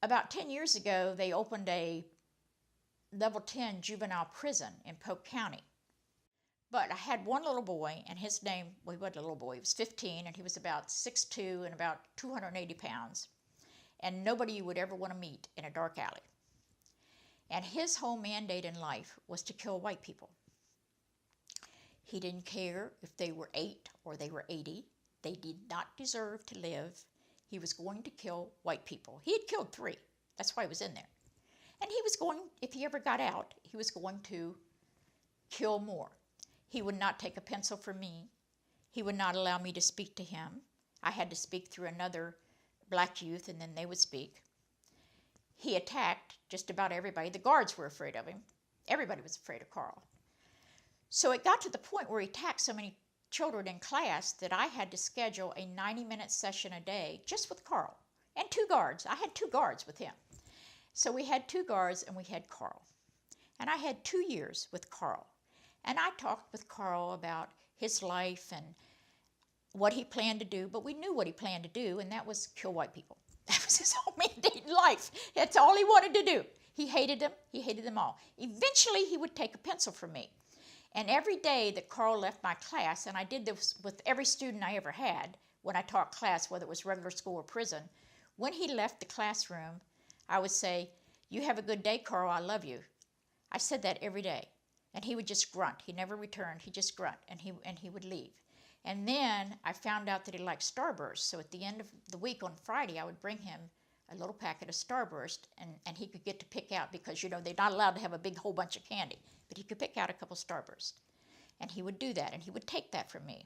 about 10 years ago, they opened a level 10 juvenile prison in Polk County. But I had one little boy, and his name, well, he wasn't a little boy, he was 15, and he was about 6'2" and about 280 pounds, and nobody you would ever want to meet in a dark alley. And his whole mandate in life was to kill white people. He didn't care if they were 8 or they were 80. They did not deserve to live. He was going to kill white people. He had killed 3. That's why he was in there. And he was going, if he ever got out, he was going to kill more. He would not take a pencil from me. He would not allow me to speak to him. I had to speak through another black youth, and then they would speak. He attacked just about everybody. The guards were afraid of him. Everybody was afraid of Carl. So it got to the point where he attacked so many children in class that I had to schedule a 90-minute session a day just with Carl and 2 guards. I had 2 guards with him. So we had 2 guards and we had Carl. And I had 2 years with Carl. And I talked with Carl about his life and what he planned to do, but we knew what he planned to do, and that was kill white people. That was his whole mandate in life. That's all he wanted to do. He hated them. He hated them all. Eventually, he would take a pencil from me. And every day that Carl left my class, and I did this with every student I ever had when I taught class, whether it was regular school or prison, when he left the classroom, I would say, "You have a good day, Carl. I love you." I said that every day. And he would just grunt. He never returned. He just grunt, and he would leave. And then I found out that he liked Starburst. So at the end of the week on Friday, I would bring him a little packet of Starburst, and he could get to pick out, because, you know, they're not allowed to have a big whole bunch of candy, but he could pick out a couple Starburst. And he would do that, and he would take that from me.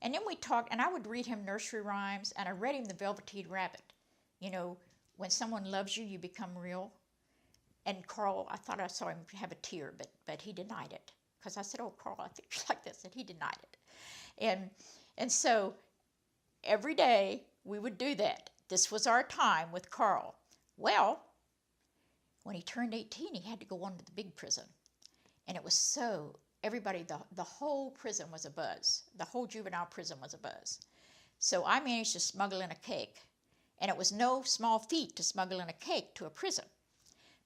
And then we talked, and I would read him nursery rhymes, and I read him The Velveteen Rabbit. You know, when someone loves you, you become real. And Carl, I thought I saw him have a tear, but he denied it. Because I said, "Oh, Carl, I think you're like this," and he denied it. And so every day we would do that. This was our time with Carl. Well, when he turned 18, he had to go on to the big prison. And it was so, everybody, the whole prison was a buzz. The whole juvenile prison was a buzz. So I managed to smuggle in a cake. And it was no small feat to smuggle in a cake to a prison.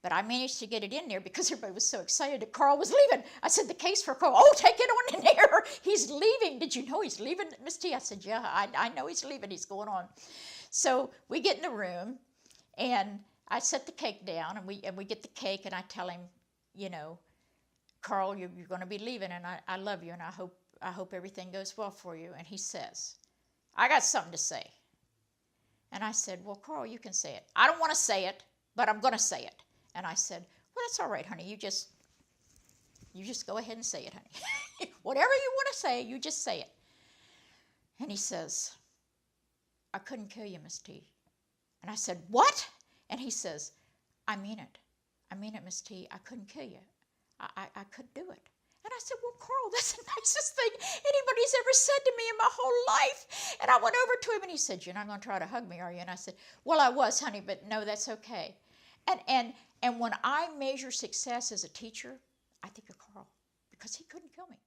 But I managed to get it in there because everybody was so excited that Carl was leaving. I said, "The case for Carl." "Oh, take it on in there. He's leaving. Did you know he's leaving, Miss T?" I said, "Yeah, I know he's leaving. He's going on." So we get in the room, and I set the cake down, and we get the cake, and I tell him, you know, "Carl, you're going to be leaving, and I love you, and I hope everything goes well for you." And he says, "I got something to say." And I said, "Well, Carl, you can say it." "I don't want to say it, but I'm going to say it." And I said, "Well, that's all right, honey. You just go ahead and say it, honey. Whatever you want to say, you just say it." And he says, "I couldn't kill you, Miss T." And I said, "What?" And he says, "I mean it. I mean it, Miss T. I couldn't kill you. I couldn't do it." And I said, "Well, Carl, that's the nicest thing anybody's ever said to me in my whole life." And I went over to him, and he said, "You're not going to try to hug me, are you?" And I said, "Well, I was, honey, but no, that's okay." And when I measure success as a teacher, I think of Carl, because he couldn't kill me.